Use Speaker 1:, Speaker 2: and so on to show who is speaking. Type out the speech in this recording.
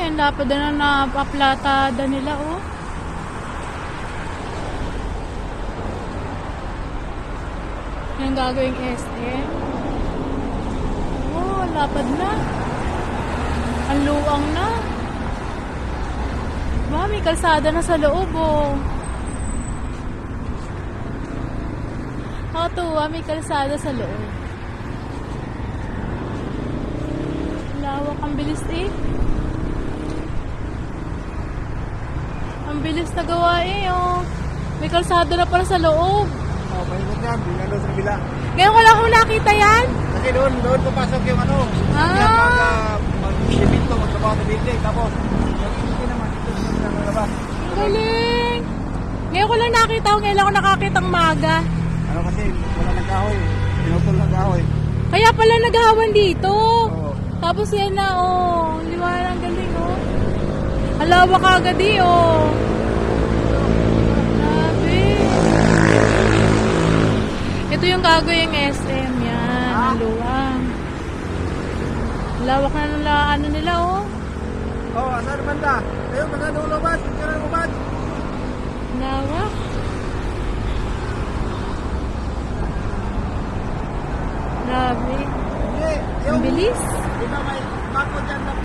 Speaker 1: ang lapad na napaplatada nila, oh. Yung gagawing SM. Oh, lapad na. Ang luwang na. Ba, may kalsada na sa loob, oh. Nakatuwa, may kalsada sa loob. Lawak, ang bilis eh. Ang bilis na gawa eh, oh. May kalsada na pala sa loob.
Speaker 2: Oh, mahimot yan. Bigyan doon sa kabila.
Speaker 1: Ngayon ko lang ako nakita yan.
Speaker 2: Kasi doon papasok yung ano. Mag-shipito, magtrabaho sa building. Tapos, yung hindi naman, dito sa labas.
Speaker 1: Ang galing. Ngayon ko lang nakita, ngayon lang ako nakakitang maga.
Speaker 2: Ano kasi, wala ng kahoy. Pinutol ng kahoy.
Speaker 1: Kaya pala naghawan dito.
Speaker 2: Oo.
Speaker 1: Tapos yan na, oh. Liwanag, ang galing, oh. Halawak agad eh, oh. Grabe. Ito yung gagawing SM, yan. Ang luwang. Lawak na nila, ano nila, oh.
Speaker 2: Oh, asan banda? Ayun, banda doon lumabas. Hindi na lumabas.
Speaker 1: Lawak. Grabe.
Speaker 2: Hindi,
Speaker 1: Ang bilis.
Speaker 2: Di ba may bako dyan na